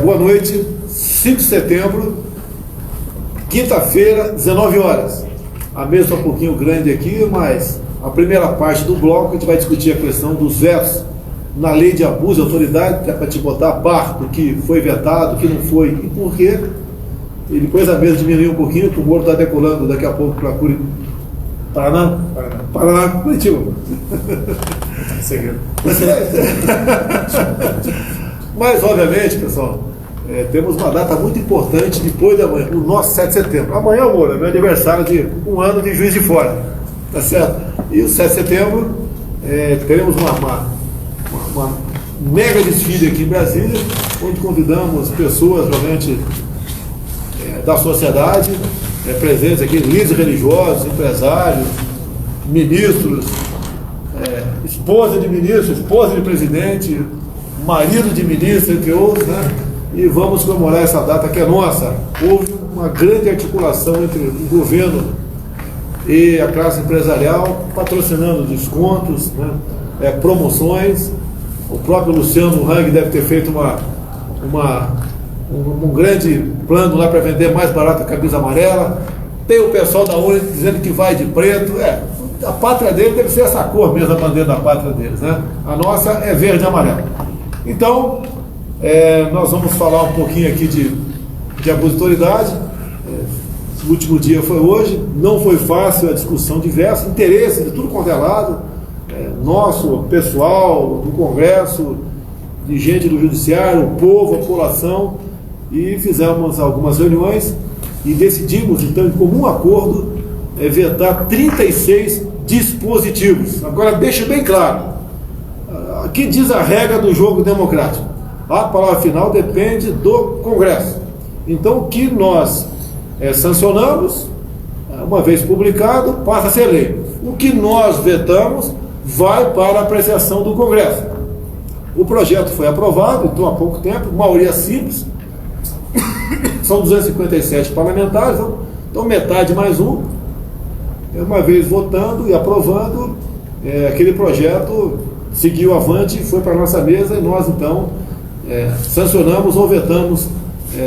Boa noite, 5 de setembro, quinta-feira, 19 horas. A mesa é um pouquinho grande aqui, mas a primeira parte do bloco a gente vai discutir a questão dos vetos na lei de abuso de autoridade, que é para te botar a par do que foi vetado, o que não foi e por quê. E depois a mesa diminuiu um pouquinho, que o Moro está decolando daqui a pouco para Paraná, Curitiba. Mas, obviamente, pessoal, temos uma data muito importante depois da manhã, o nosso 7 de setembro. Amanhã, Moro, é meu aniversário de 1 ano de Juiz de Fora, tá certo? E o 7 de setembro, teremos uma mega desfile aqui em Brasília, onde convidamos pessoas realmente da sociedade, presentes aqui, líderes religiosos, empresários, ministros, esposa de ministro, esposa de presidente, marido de ministro, entre outros, né? E vamos comemorar essa data que é nossa. Houve uma grande articulação entre o governo e a classe empresarial, patrocinando descontos, né? Promoções. O próprio Luciano Hang deve ter feito um grande plano lá para vender mais barato a camisa amarela. Tem o pessoal da UNE dizendo que vai de preto. A pátria dele deve ser essa cor mesmo, a bandeira da pátria deles, né? A nossa é verde e amarelo. Então, nós vamos falar um pouquinho aqui de abuso de autoridade. O último dia foi hoje, não foi fácil a discussão diversa, interesse de tudo quanto é lado, nosso, pessoal, do Congresso, de gente do Judiciário, o povo, a população, e fizemos algumas reuniões e decidimos, então, em comum acordo, vetar 36 dispositivos. Agora, deixa bem claro, aqui diz a regra do jogo democrático. A palavra final depende do Congresso. Então, o que nós sancionamos, uma vez publicado, passa a ser lei. O que nós vetamos vai para a apreciação do Congresso. O projeto foi aprovado, então, há pouco tempo, maioria simples, são 257 parlamentares, então metade mais um. Uma vez votando e aprovando, aquele projeto seguiu avante, foi para a nossa mesa e nós, então, sancionamos ou vetamos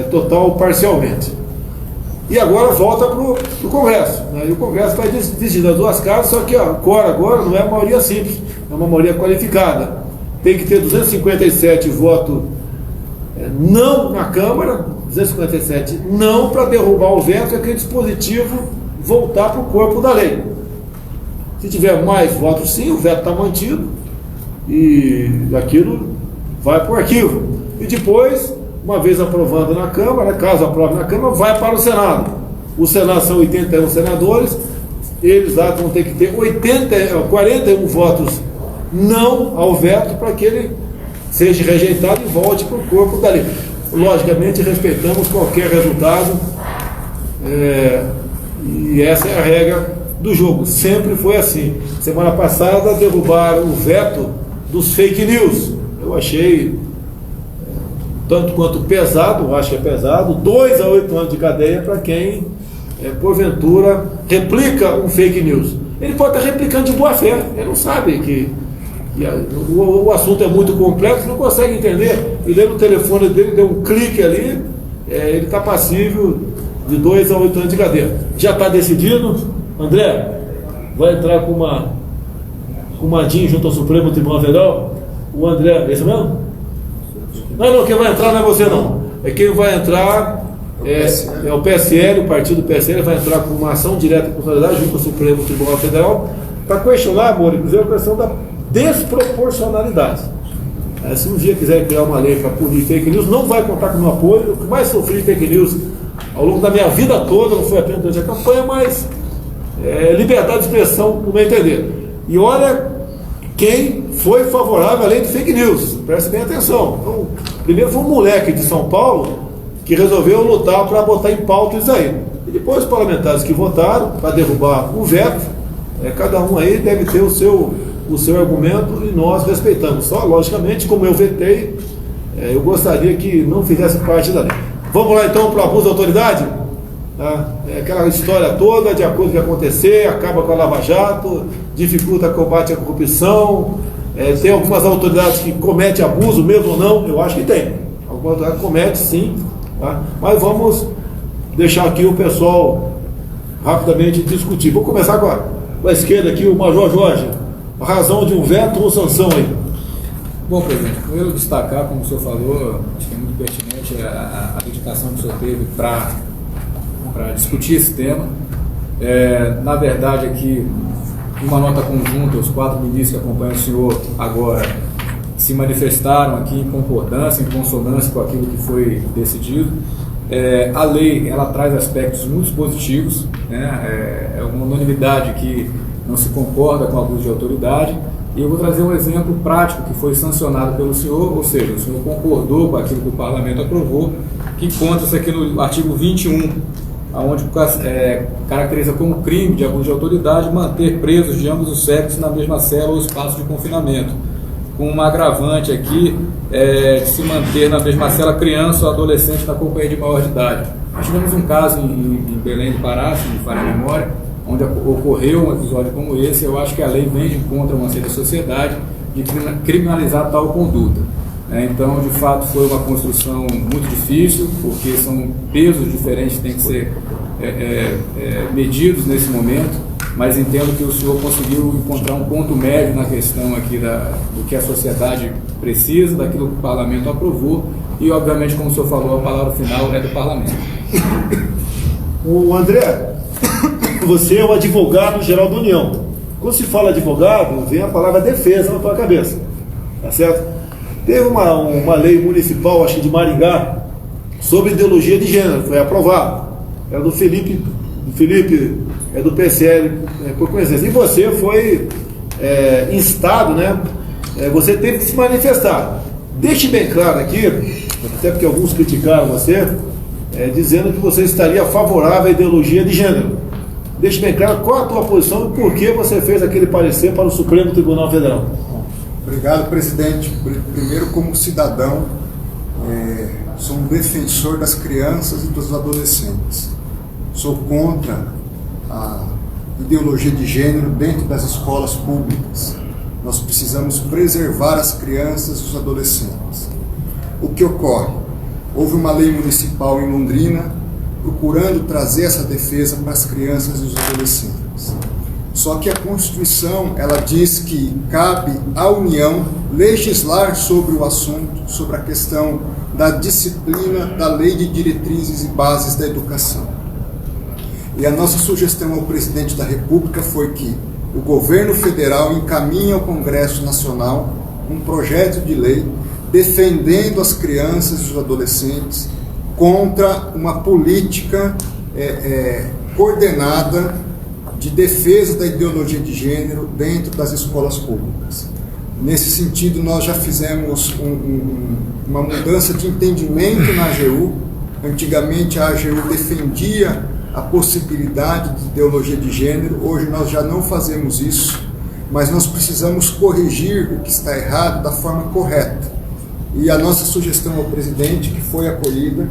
total ou parcialmente. E agora volta para o Congresso, né? E o Congresso vai decidir das duas casas, só que agora não é a maioria simples, é uma maioria qualificada. Tem que ter 257 votos não na Câmara, 257 não para derrubar o veto e aquele dispositivo voltar para o corpo da lei. Se tiver mais votos sim, o veto está mantido e aquilo vai para o arquivo. E depois, uma vez aprovando na Câmara, caso aprove na Câmara, vai para o Senado. O Senado são 81 senadores, eles lá vão ter que ter 41 votos não ao veto para que ele seja rejeitado e volte para o corpo da lei. Logicamente, respeitamos qualquer resultado, e essa é a regra do jogo. Sempre foi assim. Semana passada derrubaram o veto dos fake news. Eu achei tanto quanto pesado, acho que é pesado, 2 a 8 anos de cadeia para quem, porventura, replica um fake news. Ele pode estar replicando de boa fé, ele não sabe que o assunto é muito complexo, não consegue entender. E lendo o telefone dele, deu um clique ali, ele está passível de 2 a 8 anos de cadeia. Já está decidido. André, vai entrar com uma DIN junto ao Supremo Tribunal Federal. O André, esse mesmo? Não, quem vai entrar não é você não. Quem vai entrar é o PSL, o partido PSL vai entrar com uma ação direta de constitucionalidade junto ao Supremo Tribunal Federal para questionar, amor, inclusive a questão da desproporcionalidade. Se um dia quiser criar uma lei para punir fake news, não vai contar com o meu apoio. O que mais sofri fake news ao longo da minha vida toda, não foi apenas durante a campanha, mas liberdade de expressão, no meu entender. E olha quem foi favorável à lei de fake news, preste bem atenção. Então, primeiro foi um moleque de São Paulo que resolveu lutar para botar em pauta isso aí. E depois os parlamentares que votaram para derrubar o veto, cada um aí deve ter o seu argumento e nós respeitamos. Só, logicamente, como eu vetei, eu gostaria que não fizesse parte da lei. Vamos lá então para o abuso de autoridade? Aquela história toda de acordo com o que acontecer, acaba com a Lava Jato, dificulta o combate à corrupção, tem algumas autoridades que cometem abuso mesmo ou não, eu acho que tem. comete sim, tá? Mas vamos deixar aqui o pessoal rapidamente discutir. Vou começar com a esquerda aqui, o Major Jorge. A razão de um veto ou sanção aí? Bom, presidente, primeiro destacar, como o senhor falou, acho que é muito pertinente a dedicação que o senhor teve para discutir esse tema. Na verdade, aqui, uma nota conjunta, os 4 ministros que acompanham o senhor agora se manifestaram aqui em concordância, em consonância com aquilo que foi decidido. A lei, ela traz aspectos muito positivos, né? É uma unanimidade que não se concorda com o abuso de autoridade, e eu vou trazer um exemplo prático que foi sancionado pelo senhor, ou seja, o senhor concordou com aquilo que o parlamento aprovou, que encontra-se aqui no artigo 21, onde caracteriza como crime de abuso de autoridade manter presos de ambos os sexos na mesma cela ou espaço de confinamento, com uma agravante aqui de se manter na mesma cela criança ou adolescente na companhia de maior de idade. Nós tivemos um caso em Belém do Pará, se me falha a memória, onde ocorreu um episódio como esse. Eu acho que a lei vem de encontro a uma certa sociedade de criminalizar tal conduta. Então, de fato, foi uma construção muito difícil, porque são pesos diferentes que têm que ser medidos nesse momento, mas entendo que o senhor conseguiu encontrar um ponto médio na questão aqui do que a sociedade precisa, daquilo que o parlamento aprovou, e, obviamente, como o senhor falou, a palavra final é do parlamento. O André, você é o advogado-geral da União. Quando se fala advogado, vem a palavra defesa na tua cabeça, tá certo? Teve uma lei municipal, acho que de Maringá, sobre ideologia de gênero, foi aprovado. Era do Felipe do PSL, por coincidência. E você foi instado, né? Você teve que se manifestar. Deixe bem claro aqui, até porque alguns criticaram você, dizendo que você estaria favorável à ideologia de gênero. Deixe bem claro qual a tua posição e por que você fez aquele parecer para o Supremo Tribunal Federal. Obrigado, presidente. Primeiro, como cidadão, sou um defensor das crianças e dos adolescentes. Sou contra a ideologia de gênero dentro das escolas públicas. Nós precisamos preservar as crianças e os adolescentes. O que ocorre? Houve uma lei municipal em Londrina procurando trazer essa defesa para as crianças e os adolescentes. Só que a Constituição, ela diz que cabe à União legislar sobre o assunto, sobre a questão da disciplina da Lei de Diretrizes e Bases da Educação. E a nossa sugestão ao presidente da República foi que o governo federal encaminhe ao Congresso Nacional um projeto de lei defendendo as crianças e os adolescentes contra uma política coordenada de defesa da ideologia de gênero dentro das escolas públicas. Nesse sentido, nós já fizemos uma mudança de entendimento na AGU. Antigamente, a AGU defendia a possibilidade de ideologia de gênero. Hoje, nós já não fazemos isso, mas nós precisamos corrigir o que está errado da forma correta. E a nossa sugestão ao presidente, que foi acolhida,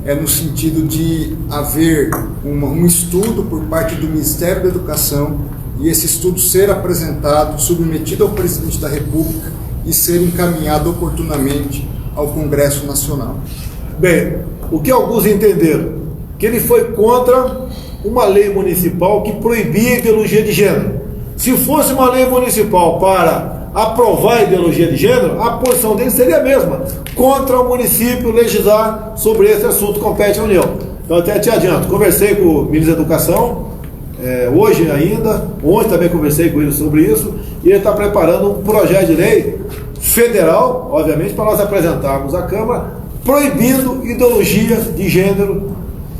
é no sentido de haver um estudo por parte do Ministério da Educação e esse estudo ser apresentado, submetido ao presidente da República e ser encaminhado oportunamente ao Congresso Nacional. Bem, o que alguns entenderam? Que ele foi contra uma lei municipal que proibia a ideologia de gênero. Se fosse uma lei municipal para aprovar a ideologia de gênero, a posição dele seria a mesma, contra o município legislar sobre esse assunto, compete à União. Então, até te adianto, conversei com o ministro da Educação, hoje ainda, ontem também conversei com ele sobre isso, e ele está preparando um projeto de lei federal, obviamente, para nós apresentarmos à Câmara, proibindo ideologia de gênero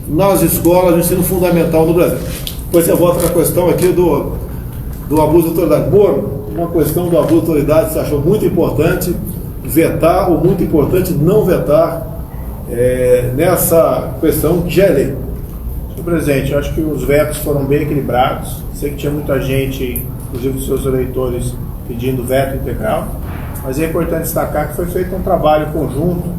nas escolas do ensino fundamental no Brasil. Depois você volta na questão aqui do abuso de autoridade. Moro, uma questão do abuso de autoridade você achou muito importante vetar ou muito importante não vetar nessa questão que já é lei. Senhor presidente, eu acho que os vetos foram bem equilibrados. Sei que tinha muita gente, inclusive os seus eleitores, pedindo veto integral, mas é importante destacar que foi feito um trabalho conjunto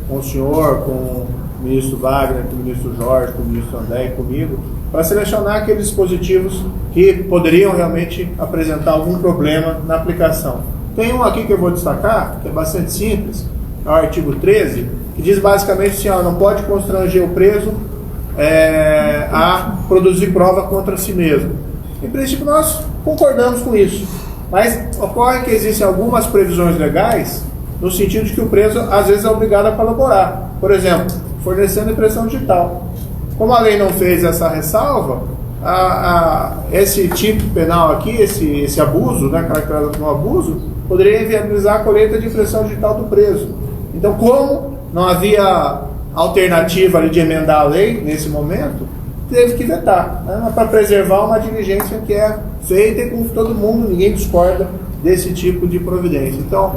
com o senhor, com o ministro Wagner, com o ministro Jorge, com o ministro André e comigo, para selecionar aqueles dispositivos que poderiam realmente apresentar algum problema na aplicação. Tem um aqui que eu vou destacar, que é bastante simples, é o artigo 13, que diz basicamente assim, ó, não pode constranger o preso a produzir prova contra si mesmo. Em princípio, nós concordamos com isso, mas ocorre que existem algumas previsões legais no sentido de que o preso, às vezes, é obrigado a colaborar. Por exemplo, fornecendo impressão digital. Como a lei não fez essa ressalva, esse tipo penal aqui, esse abuso, né, caracterizado como abuso, poderia inviabilizar a colheita de impressão digital do preso. Então, como não havia alternativa ali de emendar a lei nesse momento, teve que vetar, né, para preservar uma diligência que é feita e com todo mundo, ninguém discorda desse tipo de providência. Então,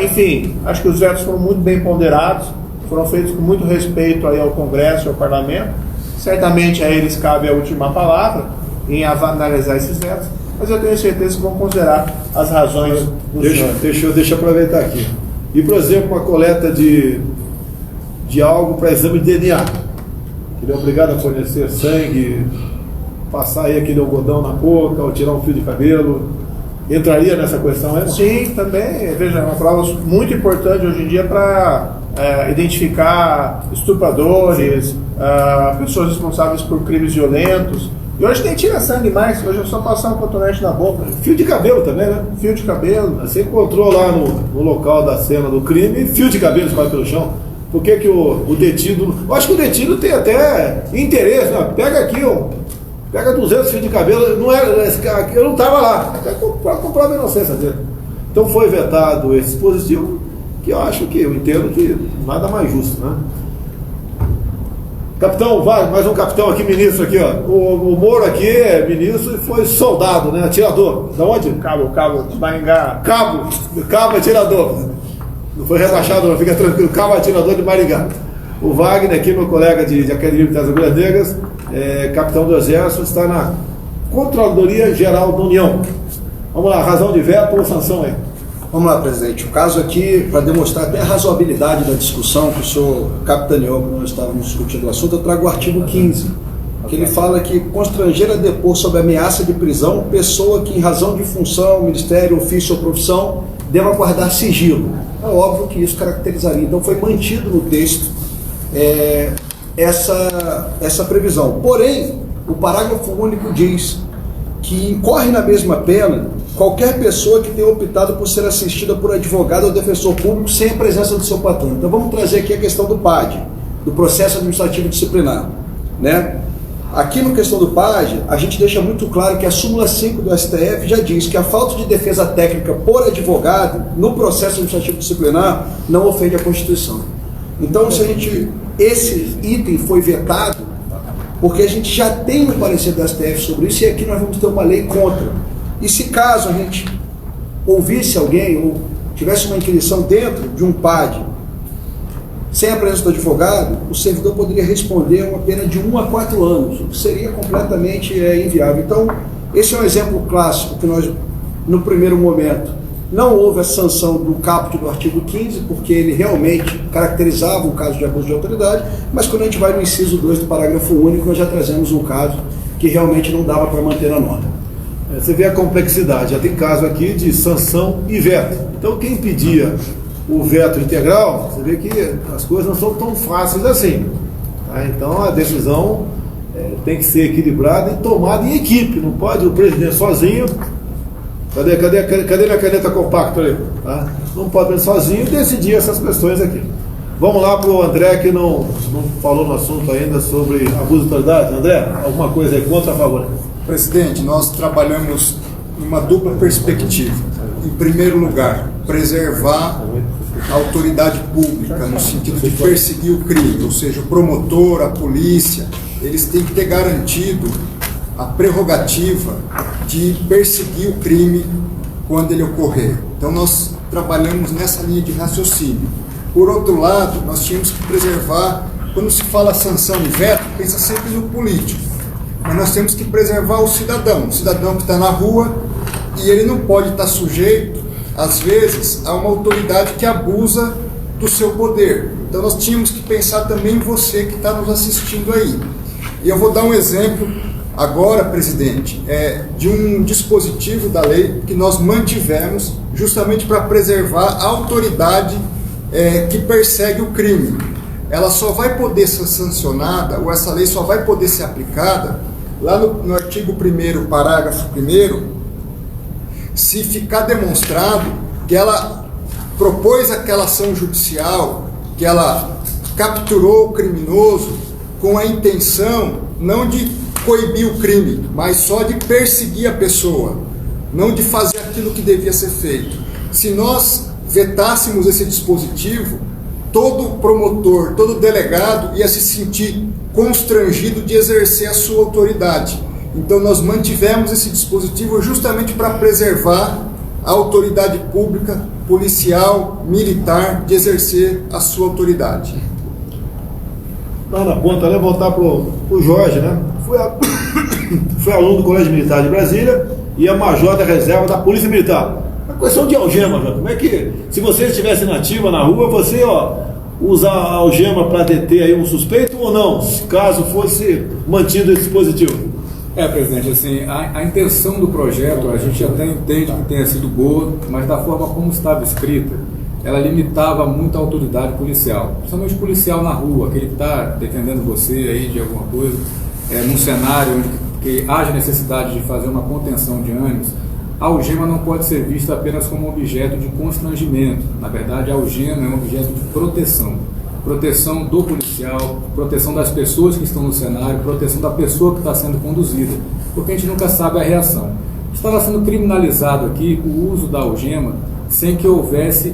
enfim, acho que os vetos foram muito bem ponderados, foram feitos com muito respeito aí ao Congresso e ao Parlamento. Certamente a eles cabe a última palavra em analisar esses vetos, mas eu tenho certeza que vão considerar as razões do senhor. Deixa eu aproveitar aqui. E, por exemplo, uma coleta de algo para exame de DNA. Ele é obrigado a fornecer sangue, passar aí aquele algodão na boca, ou tirar um fio de cabelo. Entraria nessa questão, é? Sim, também. Veja, é uma prova muito importante hoje em dia para identificar estupradores, pessoas responsáveis por crimes violentos. E hoje nem tira sangue mais, hoje é só passar um cotonete na boca. Fio de cabelo também, né? Fio de cabelo. Você encontrou lá no local da cena do crime fio de cabelo espalhado pelo chão. Por que o detido... Eu acho que o detido tem até interesse, né? Pega aqui, pega 200 fios de cabelo, eu não estava lá, até para comprovar a inocência dele. Então foi vetado esse dispositivo, que eu entendo que nada mais justo, né? Capitão, mais um capitão aqui, ministro aqui, ó. O Moro aqui é ministro e foi soldado, né? Atirador. Da onde? Cabo de Maringá. Cabo atirador. Não foi rebaixado, não, fica tranquilo. Cabo atirador de Maringá. O Wagner aqui, meu colega de Academia Militar das Agulhas Negras, capitão do Exército, está na Controladoria Geral da União. Vamos lá, razão de veto ou sanção aí? Vamos lá, presidente. O caso aqui, para demonstrar até a razoabilidade da discussão que o senhor capitaneou quando nós estávamos discutindo o assunto, eu trago o artigo 15, que ele fala que constranger a depor sob ameaça de prisão pessoa que, em razão de função, ministério, ofício ou profissão, deva guardar sigilo. É óbvio que isso caracterizaria. Então foi mantido no texto essa previsão. Porém, o parágrafo único diz que incorre na mesma pena qualquer pessoa que tenha optado por ser assistida por advogado ou defensor público sem a presença do seu patrão. Então vamos trazer aqui a questão do PAD, do processo administrativo disciplinar, né? Aqui na questão do PAD, a gente deixa muito claro que a súmula 5 do STF já diz que a falta de defesa técnica por advogado no processo administrativo disciplinar não ofende a Constituição. Então, esse item foi vetado porque a gente já tem um parecer do STF sobre isso e aqui nós vamos ter uma lei contra. E se caso a gente ouvisse alguém ou tivesse uma inquirição dentro de um PAD sem a presença do advogado, o servidor poderia responder a uma pena de 1 a 4 anos, o que seria completamente inviável. Então, esse é um exemplo clássico que nós, no primeiro momento, não houve a sanção do caput do artigo 15, porque ele realmente caracterizava um caso de abuso de autoridade, mas quando a gente vai no inciso 2 do parágrafo único, nós já trazemos um caso que realmente não dava para manter a norma. Você vê a complexidade, já tem caso aqui de sanção e veto. Então quem pedia o veto integral, você vê que as coisas não são tão fáceis assim. Tá? Então a decisão tem que ser equilibrada e tomada em equipe, não pode o presidente sozinho. Cadê minha caneta compacta ali? Tá? Não pode sozinho decidir essas questões aqui. Vamos lá para o André, que não falou no assunto ainda sobre abuso de autoridade. André, alguma coisa aí contra ou a favor? Presidente, nós trabalhamos numa dupla perspectiva. Em primeiro lugar, preservar a autoridade pública, no sentido de perseguir o crime, ou seja, o promotor, a polícia, eles têm que ter garantido a prerrogativa de perseguir o crime quando ele ocorrer. Então nós trabalhamos nessa linha de raciocínio. Por outro lado, nós tínhamos que preservar, quando se fala sanção e veto, pensa sempre no político, mas nós temos que preservar o cidadão que está na rua e ele não pode estar sujeito, às vezes, a uma autoridade que abusa do seu poder. Então nós tínhamos que pensar também em você que está nos assistindo aí. E eu vou dar um exemplo agora, presidente, de um dispositivo da lei que nós mantivemos justamente para preservar a autoridade que persegue o crime. Ela só vai poder ser sancionada, ou essa lei só vai poder ser aplicada, lá no artigo 1º, parágrafo 1º, se ficar demonstrado que ela propôs aquela ação judicial, que ela capturou o criminoso com a intenção não de coibir o crime, mas só de perseguir a pessoa, não de fazer aquilo que devia ser feito. Se nós vetássemos esse dispositivo, todo promotor, todo delegado ia se sentir constrangido de exercer a sua autoridade. Então nós mantivemos esse dispositivo justamente para preservar a autoridade pública, policial, militar, de exercer a sua autoridade. Lá na ponta, né? Voltar para o Jorge, né? Foi aluno do Colégio Militar de Brasília e é major da reserva da Polícia Militar. A questão de algema, Jorge. Como é que, se você estivesse nativa na rua, você usa a algema para deter aí um suspeito ou não, caso fosse mantido esse dispositivo? Presidente, assim, a intenção do projeto, a gente até entende que tenha sido boa, mas da forma como estava escrita, ela limitava muito a autoridade policial, principalmente policial na rua, aquele que está defendendo você aí de alguma coisa, num cenário onde que haja necessidade de fazer uma contenção de ânimos. A algema não pode ser vista apenas como objeto de constrangimento. Na verdade, a algema é um objeto de proteção. Proteção do policial, proteção das pessoas que estão no cenário, proteção da pessoa que está sendo conduzida, porque a gente nunca sabe a reação. Estava sendo criminalizado aqui o uso da algema sem que houvesse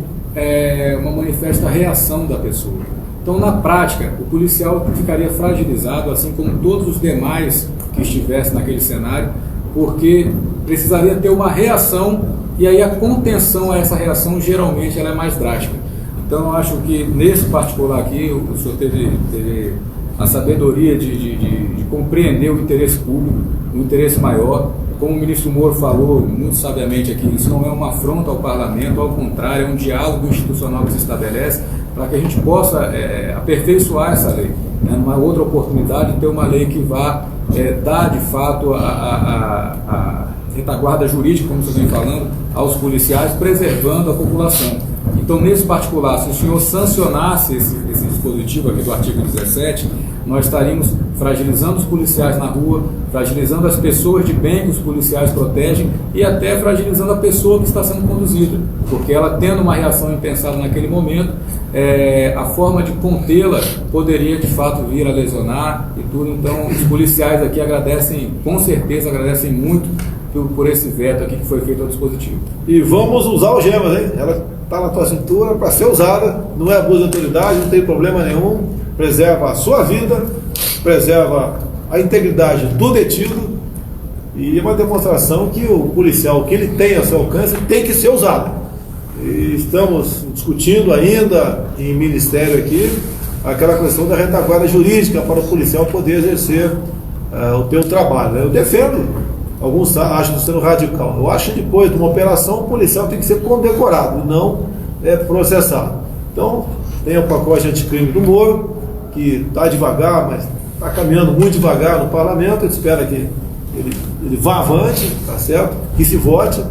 uma manifesta reação da pessoa. Então, na prática, o policial ficaria fragilizado, assim como todos os demais que estivessem naquele cenário, porque precisaria ter uma reação, e aí a contenção a essa reação geralmente ela é mais drástica. Então eu acho que nesse particular aqui o senhor teve a sabedoria de compreender o interesse público, o interesse maior. Como o ministro Moro falou muito sabiamente aqui, isso não é uma afronta ao parlamento, ao contrário, é um diálogo institucional que se estabelece para que a gente possa aperfeiçoar essa lei, né? Numa outra oportunidade, ter uma lei que vá dar de fato a retaguarda jurídica, como você vem falando, aos policiais, preservando a população. Então, nesse particular, se o senhor sancionasse esse dispositivo aqui do artigo 17, nós estaríamos fragilizando os policiais na rua, fragilizando as pessoas de bem que os policiais protegem e até fragilizando a pessoa que está sendo conduzida, porque ela tendo uma reação impensada naquele momento, a forma de contê-la poderia de fato vir a lesionar e tudo. Então, os policiais aqui agradecem, com certeza agradecem muito por esse veto aqui que foi feito ao dispositivo. E vamos usar algemas, hein? Ela está na tua cintura para ser usada, não é abuso de autoridade, não tem problema nenhum, preserva a sua vida, preserva a integridade do detido e é uma demonstração que o policial, que ele tem a seu alcance, tem que ser usado. E estamos discutindo ainda em ministério aqui aquela questão da retaguarda jurídica para o policial poder exercer o seu trabalho, né? Eu defendo. Alguns acham sendo radical. Eu acho que depois de uma operação, o policial tem que ser condecorado, não processado. Então, tem o pacote anticrime do Moro, que está devagar, mas está caminhando muito devagar no parlamento. A gente espera que ele vá avante, tá certo? Que se vote.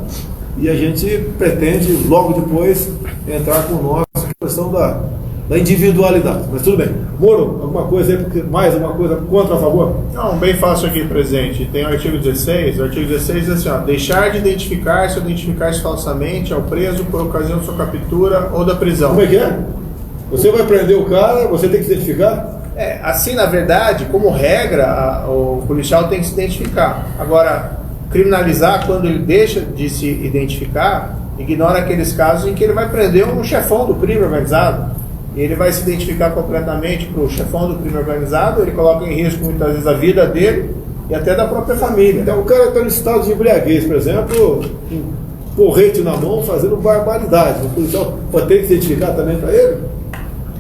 E a gente pretende, logo depois, entrar com nós na questão da individualidade. Mas tudo bem. Moro, alguma coisa aí, mais alguma coisa contra, a favor? Não, bem fácil aqui, presidente. Tem o artigo 16. O artigo 16 diz assim, ó, deixar de identificar-se ou identificar-se falsamente ao preso por ocasião de sua captura ou da prisão. Como é que é? Você vai prender o cara, você tem que se identificar? Assim, na verdade, como regra, o policial tem que se identificar. Agora, criminalizar quando ele deixa de se identificar, ignora aqueles casos em que ele vai prender um chefão do crime organizado. E ele vai se identificar completamente para o chefão do crime organizado, ele coloca em risco muitas vezes a vida dele e até da própria família. Então o cara está no estado de embriaguez, por exemplo, com porrete na mão, fazendo barbaridade. O policial pode ter que se identificar também para ele?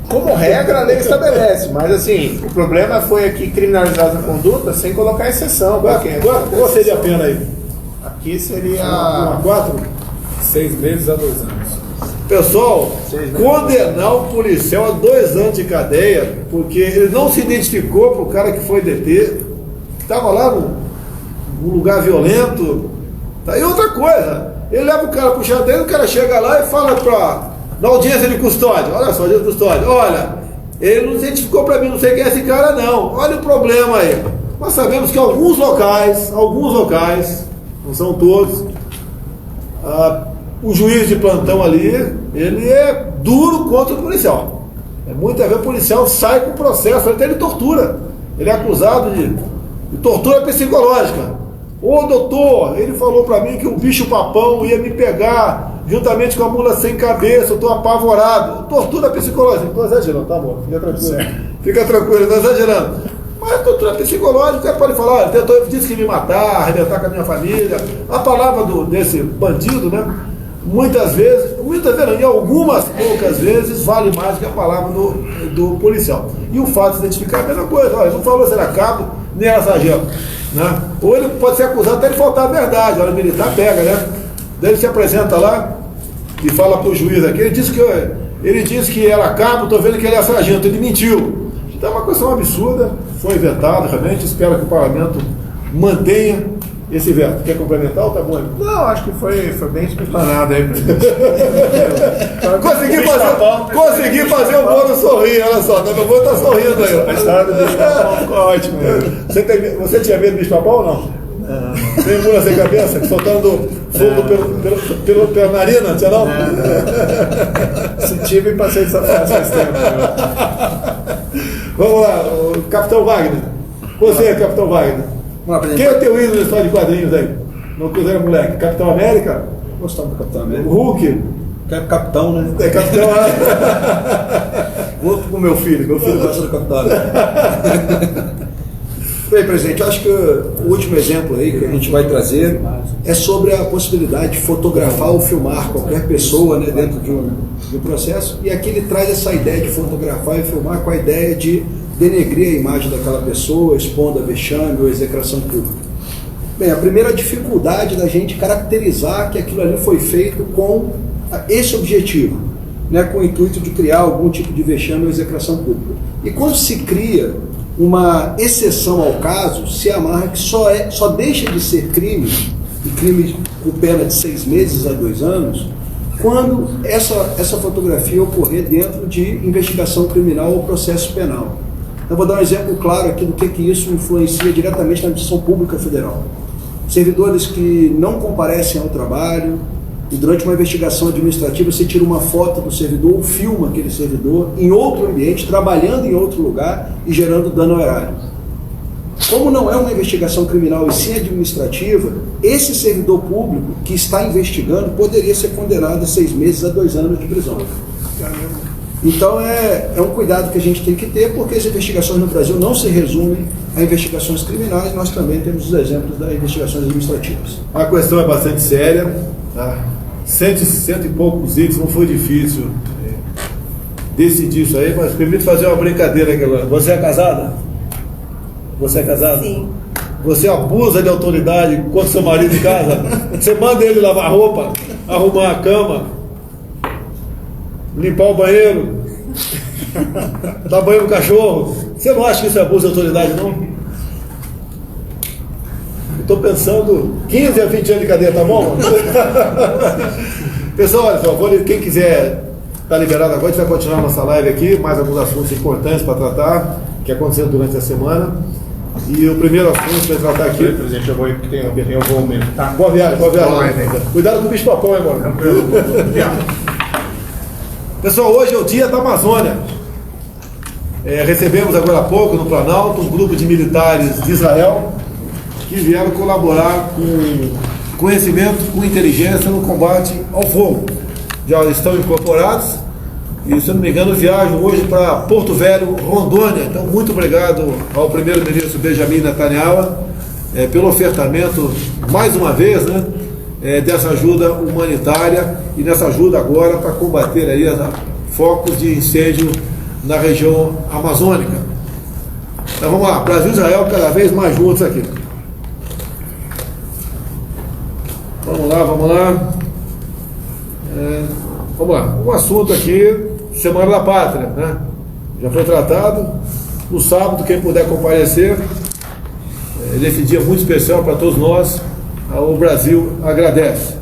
Como regra, a lei estabelece, mas assim, o problema foi aqui criminalizar a conduta sem colocar exceção. Qual seria a pena aí? Aqui seria... 6 meses a 2 anos. Pessoal, condenar o policial a 2 anos de cadeia, porque ele não se identificou para o cara que foi deter, estava lá num lugar violento. Tá? E outra coisa, ele leva o cara para o xadrez, o cara chega lá e fala para Na audiência de custódia, olha só, audiência de custódia, olha, ele não identificou para mim, não sei quem é esse cara não, olha o problema aí. Nós sabemos que alguns locais, não são todos, o juiz de plantão ali, ele é duro contra o policial. Muitas vezes o policial sai com processo, até ele tortura. Ele é acusado de tortura psicológica. Ô doutor, ele falou para mim que o bicho papão ia me pegar juntamente com a mula sem cabeça, eu estou apavorado. Tortura psicológica. Não estou exagerando, tá bom, fica tranquilo. Fica tranquilo, não estou exagerando. Mas tortura psicológica, o cara pode falar, ele disse que me matar, arrebentar com a minha família. A palavra desse bandido, né? Muitas vezes, não, em algumas poucas vezes, vale mais que a palavra do policial. E o fato de se identificar é a mesma coisa. Olha, ele não falou se era cabo, nem era sargento. Né? Ou ele pode ser acusado até de faltar a verdade. Olha, o militar pega, né? Daí ele se apresenta lá e fala para o juiz aqui, ele disse que era cabo, estou vendo que ele é sargento, ele mentiu. Então é uma questão absurda, foi vetado realmente, espero que o parlamento mantenha esse veto. Quer complementar ou tá bom? Não, acho que foi bem explanado aí, presidente. Consegui fazer o Moro sorrir, olha só, meu Moro tá sorrindo aí. A história do bicho papão ficou ótima. Você tinha medo do bicho papão ou não? Tem mula sem cabeça, soltando fogo pela narina, não tinha não? Se tive, passei dessa fase tempo. Vamos lá, o Capitão Wagner. Você, Capitão Wagner. Quem é o teu ídolo na história de quadrinhos aí? No Cruzeiro Moleque? Capitão América? Gostava do Capitão América. O Hulk? Capitão, né? É Capitão Vou pro meu filho gosta do Capitão América. Bem, presidente, eu acho que o último exemplo aí que a gente vai trazer é sobre a possibilidade de fotografar ou filmar qualquer pessoa, né, dentro de um processo. E aqui ele traz essa ideia de fotografar e filmar com a ideia de denegrir a imagem daquela pessoa, expondo a vexame ou execração pública. Bem, a primeira dificuldade da gente caracterizar que aquilo ali foi feito com esse objetivo, né, com o intuito de criar algum tipo de vexame ou execração pública. E quando se cria uma exceção ao caso, se amarra que só deixa de ser crime, e crime com pena de 6 meses a 2 anos, quando essa fotografia ocorrer dentro de investigação criminal ou processo penal. Eu vou dar um exemplo claro aqui do que isso influencia diretamente na administração pública federal. Servidores que não comparecem ao trabalho, e durante uma investigação administrativa você tira uma foto do servidor ou filma aquele servidor em outro ambiente, trabalhando em outro lugar e gerando dano ao erário. Como não é uma investigação criminal e sim administrativa, esse servidor público que está investigando poderia ser condenado a 6 meses a 2 anos de prisão. Então é um cuidado que a gente tem que ter, porque as investigações no Brasil não se resumem a investigações criminais, nós também temos os exemplos das investigações administrativas. A questão é bastante séria, tá? Cento e poucos itens, não foi difícil decidir isso aí, mas permite fazer uma brincadeira aqui agora. Você é casada? Você é casada? Sim. Você abusa de autoridade contra seu marido em casa? Você manda ele lavar roupa, arrumar a cama, limpar o banheiro, dar banho no cachorro. Você não acha que isso é abuso de autoridade, não? Estou pensando 15 a 20 anos de cadeia, tá bom? Pessoal, olha só, quem quiser estar liberado agora, a gente vai continuar nossa live aqui, mais alguns assuntos importantes para tratar, que aconteceram durante a semana. E o primeiro assunto para tratar aqui. Presidente, eu vou ir porque tem um voo mesmo. Tá? Boa viagem. Cuidado com o bicho papão agora. Pessoal, hoje é o dia da Amazônia. Recebemos agora há pouco no Planalto um grupo de militares de Israel que vieram colaborar com conhecimento, com inteligência no combate ao fogo. Já estão incorporados e, se eu não me engano, viajam hoje para Porto Velho, Rondônia. Então, muito obrigado ao primeiro-ministro Benjamin Netanyahu pelo ofertamento, mais uma vez, né, dessa ajuda humanitária e nessa ajuda agora para combater aí focos de incêndio na região amazônica. Então vamos lá, Brasil e Israel cada vez mais juntos aqui. Vamos lá. Vamos lá. Um assunto aqui, Semana da Pátria, né? Já foi tratado. No sábado, quem puder comparecer, nesse dia muito especial para todos nós, o Brasil agradece.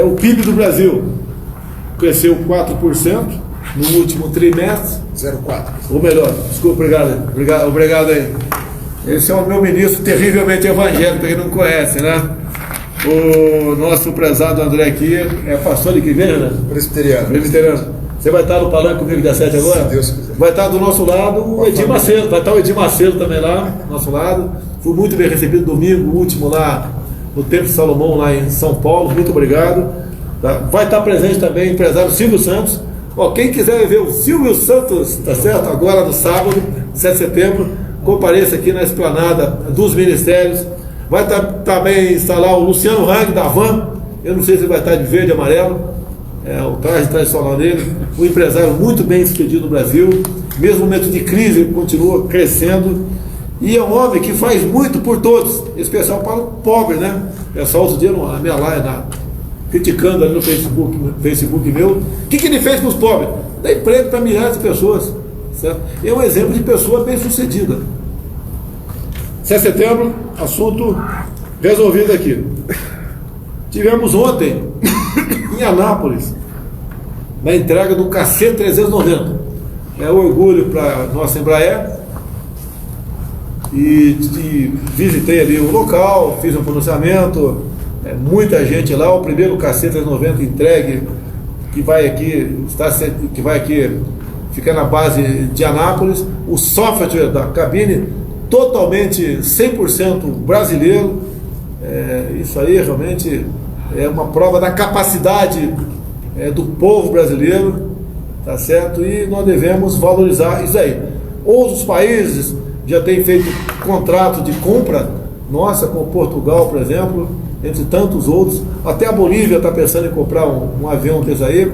O PIB do Brasil. cresceu 4% no último trimestre. 0,4. Ou melhor, desculpa, obrigado aí. Esse é o meu ministro terrivelmente evangélico, para quem não conhece, né? O nosso prezado André aqui é pastor de que igreja, né? Presbiteriano. Você vai estar no palanque comigo dia 7 agora? Se Deus quiser. Vai estar do nosso lado o Edir Macedo, vai estar o Edir Macedo também lá, do nosso lado. Fui muito bem recebido domingo, o último lá no Templo de Salomão, lá em São Paulo, muito obrigado. Tá? Vai estar presente também o empresário Silvio Santos. Ó, quem quiser ver o Silvio Santos, tá certo? Agora no sábado, 7 de setembro, compareça aqui na esplanada dos ministérios. Vai também instalar o Luciano Hang da Van. Eu não sei se vai estar de verde e amarelo, o traje tradicional dele. Um empresário muito bem sucedido no Brasil, mesmo no momento de crise, ele continua crescendo. E é um homem que faz muito por todos, em especial para o pobre, né? O pessoal outro dia na minha live, criticando ali no Facebook meu, o que ele fez para os pobres? Dá emprego para milhares de pessoas, certo? É um exemplo de pessoa bem sucedida. 7 de setembro, assunto resolvido aqui. Tivemos ontem, em Anápolis, na entrega do KC-390. É um orgulho para a nossa Embraer. E visitei ali o local, fiz um pronunciamento, muita gente lá. O primeiro KC-390 entregue, que vai aqui ficar na base de Anápolis. O software da cabine totalmente 100% brasileiro. Isso aí realmente é uma prova da capacidade do povo brasileiro, tá certo? E nós devemos valorizar isso aí. Outros países já têm feito contrato de compra nossa, com Portugal, por exemplo, entre tantos outros. Até a Bolívia está pensando em comprar um avião desse aí.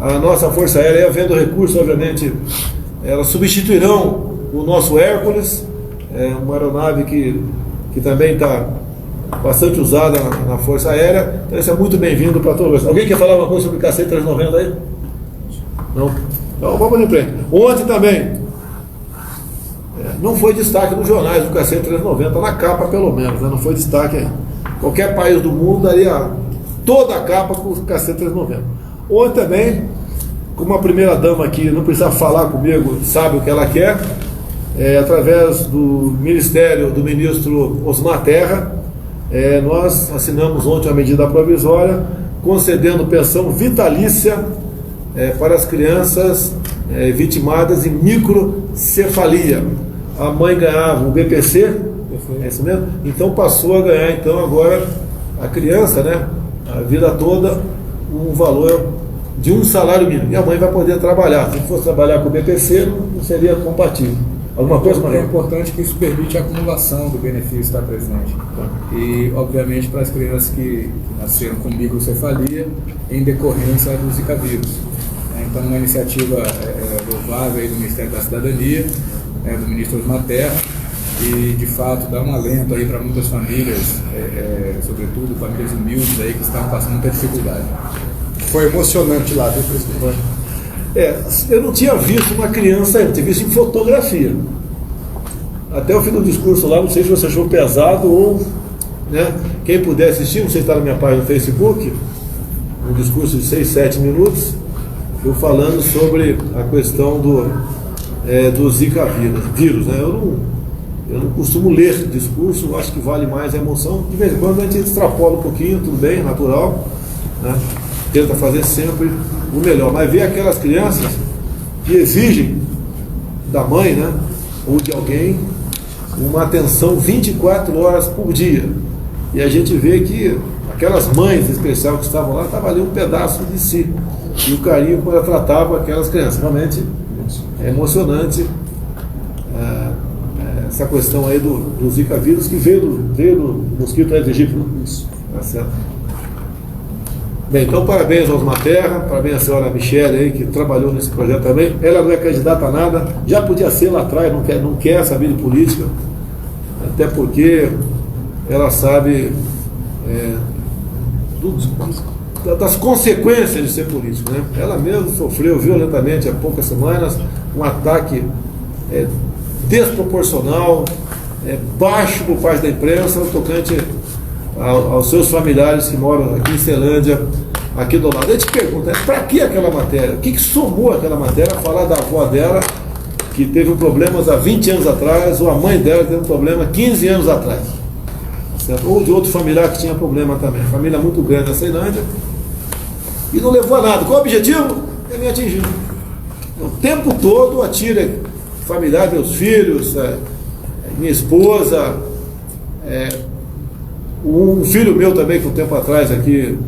A nossa Força Aérea, vendo recursos, obviamente, elas substituirão o nosso Hércules, uma aeronave que também está bastante usada na Força Aérea. Então isso é muito bem-vindo para todos. Alguém quer falar alguma coisa sobre o KC-390 aí? Não? Então vamos em frente. Ontem também não foi destaque nos jornais do KC-390, na capa pelo menos, né? Não foi destaque aí. Qualquer país do mundo daria toda a capa com o KC-390. Ontem também, como a primeira dama aqui não precisa falar comigo, sabe o que ela quer, através do Ministério do Ministro Osmar Terra, nós assinamos ontem uma medida provisória concedendo pensão vitalícia para as crianças vitimadas de microcefalia. A mãe ganhava o BPC, é isso mesmo? Então passou a ganhar, então agora a criança, né, a vida toda, um valor de um salário mínimo. E a mãe vai poder trabalhar. Se fosse trabalhar com o BPC, não seria compatível. Alguma coisa, Maria? É importante que isso permite a acumulação do benefício, tá, presidente? E, obviamente, para as crianças que nasceram com microcefalia em decorrência do Zika vírus. Então, uma iniciativa louvável aí do Ministério da Cidadania, do ministro Osmar Terra, e, de fato, dá um alento aí para muitas famílias, sobretudo famílias humildes aí que estão passando muita dificuldade. Foi emocionante lá, viu, presidente? Eu não tinha visto uma criança, eu tinha visto em fotografia. Até o fim do discurso lá, não sei se você achou pesado ou, né, quem puder assistir, não sei se está na minha página no Facebook, um discurso de 6, 7 minutos, eu falando sobre a questão do Zika vírus, né? Eu não costumo ler discurso, acho que vale mais a emoção. De vez em quando a gente extrapola um pouquinho, tudo bem, natural, né? Tenta fazer sempre o melhor, mas ver aquelas crianças que exigem da mãe, né, ou de alguém, uma atenção 24 horas por dia, e a gente vê que aquelas mães especiais que estavam lá, estavam ali um pedaço de si, e o carinho como ela tratava aquelas crianças. Realmente é emocionante essa questão aí do Zika vírus, que veio do mosquito Aedes aegypti, né? Isso, tá certo. Bem, então parabéns aos Terra, parabéns à senhora Michele aí, que trabalhou nesse projeto também. Ela não é candidata a nada, já podia ser lá atrás, não quer saber de política, até porque ela sabe das consequências de ser político, né? Ela mesma sofreu violentamente há poucas semanas um ataque desproporcional, baixo por parte da imprensa, no tocante aos seus familiares que moram aqui em Ceilândia, aqui do lado. A gente pergunta, para que aquela matéria? O que somou aquela matéria? Falar da avó dela, que teve um problema há 20 anos atrás, ou a mãe dela teve um problema 15 anos atrás. Certo? Ou de outro familiar que tinha problema também. Família muito grande na Ceilândia. E não levou a nada. Qual o objetivo? Ele me atingiu. O tempo todo atira familiar, meus filhos, minha esposa, um filho meu também, que um tempo atrás aqui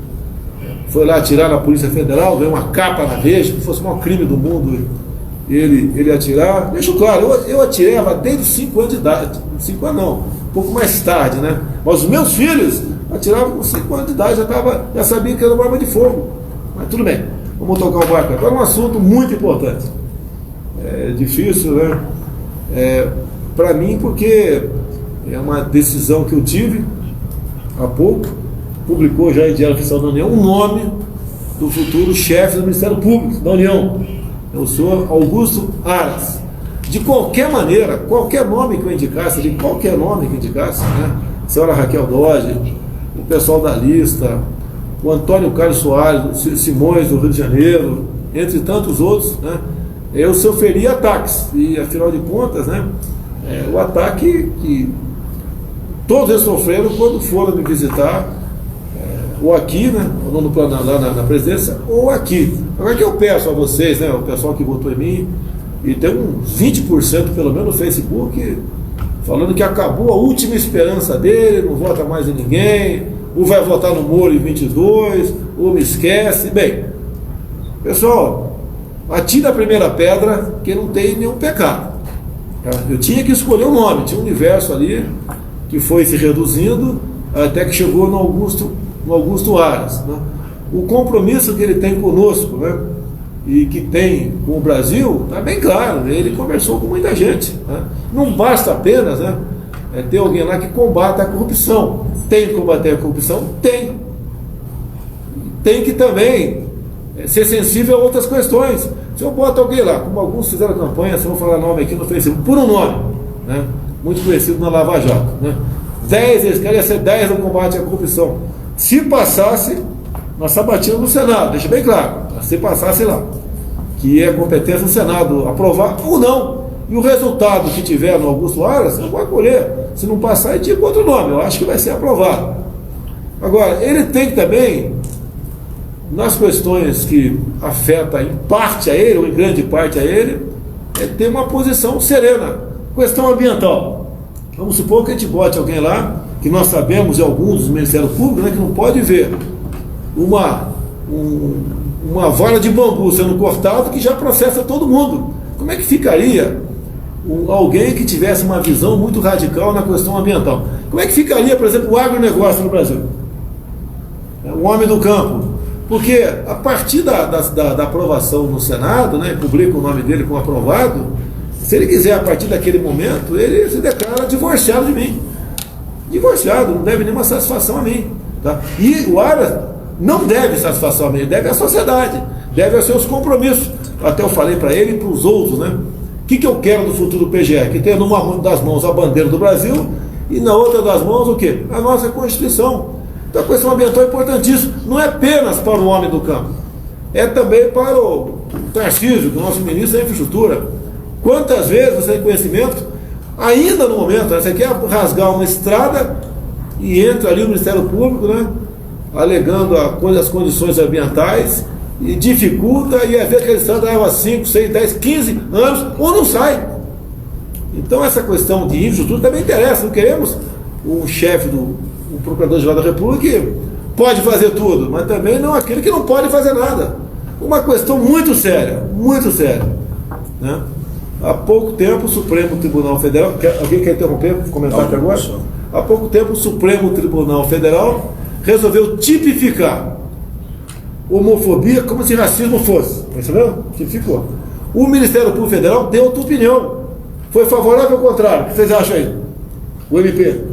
foi lá atirar na Polícia Federal, ganhou uma capa na Veja, que fosse o maior crime do mundo ele atirar. Deixo claro, eu atirava desde os 5 anos de idade. 5 anos não, um pouco mais tarde, né? Mas os meus filhos atiravam com 5 anos de idade, já sabiam que era uma arma de fogo. Mas tudo bem, vamos tocar o barco. Agora um assunto muito importante. É difícil, né? Para mim, porque é uma decisão que eu tive há pouco, publicou já em Diário Oficial da União o nome do futuro chefe do Ministério Público da União, o senhor Augusto Aras. De qualquer maneira, qualquer nome que eu indicasse, né? A senhora Raquel Dodge, o pessoal da lista, o Antônio Carlos Soares, Simões do Rio de Janeiro, entre tantos outros, né? Eu sofreria ataques, e afinal de contas, né? O ataque que todos eles sofreram quando foram me visitar, ou aqui, né, ou no plano lá na presidência, ou aqui. Agora que eu peço a vocês, né, o pessoal que votou em mim, e tem uns 20% pelo menos no Facebook, falando que acabou a última esperança dele, não vota mais em ninguém, ou vai votar no Moro em 22, ou me esquece. Bem, pessoal, atira a primeira pedra que não tem nenhum pecado. Eu tinha que escolher um nome, tinha um universo ali que foi se reduzindo até que chegou no Augusto Aras, né? O compromisso que ele tem conosco, né, e que tem com o Brasil, está bem claro, né? Ele conversou com muita gente, né? Não basta apenas, né, ter alguém lá que combata a corrupção. Tem que combater a corrupção? Tem que também ser sensível a outras questões. Se eu boto alguém lá, como alguns fizeram campanha, se eu vou falar nome aqui no Facebook, por um nome, né, muito conhecido na Lava Jato, né, 10, eles querem ser 10 no combate à corrupção. Se passasse na sabatina do Senado, deixa bem claro, se passasse lá, que é competência do Senado aprovar ou não, e o resultado que tiver no Augusto Aras, eu vou acolher. Se não passar, eu digo outro nome, eu acho que vai ser aprovado. Agora, ele tem também, nas questões que afetam em parte a ele, ou em grande parte a ele, ter uma posição serena. Questão ambiental. Vamos supor que a gente bote alguém lá, que nós sabemos de alguns dos Ministérios Públicos, né, que não pode ver uma vara de bambu sendo cortada que já processa todo mundo. Como é que ficaria alguém que tivesse uma visão muito radical na questão ambiental? Como é que ficaria, por exemplo, o agronegócio no Brasil? O homem do campo. Porque a partir da aprovação no Senado, né, publica o nome dele como aprovado, se ele quiser, a partir daquele momento, ele se declara divorciado de mim. Divorciado, não deve nenhuma satisfação a mim. Tá? E o Aras não deve satisfação a mim, deve à sociedade, deve aos seus compromissos. Até eu falei para ele e para os outros, né? O que eu quero do futuro do PGR? Que tenha numa das mãos a bandeira do Brasil e na outra das mãos o quê? A nossa Constituição. Então a questão ambiental é importantíssima, não é apenas para o homem do campo, é também para o Tarcísio, que é o nosso ministro da Infraestrutura. Quantas vezes você tem conhecimento, ainda no momento, né, você quer rasgar uma estrada e entra ali o Ministério Público, né, alegando as condições ambientais e dificulta, e às vezes aquela estrada leva 5, 6, 10, 15 anos ou não sai. Então essa questão de infraestrutura também interessa. Não queremos um chefe um Procurador-Geral da República que pode fazer tudo, mas também não aquele que não pode fazer nada. Uma questão muito séria, né? Há pouco tempo o Supremo Tribunal Federal, alguém quer interromper, comentar aqui agora? Há pouco tempo o Supremo Tribunal Federal resolveu tipificar homofobia como se racismo fosse. Percebeu? Tipificou. O Ministério Público Federal deu outra opinião. Foi favorável ou contrário? O que vocês acham aí? O MP?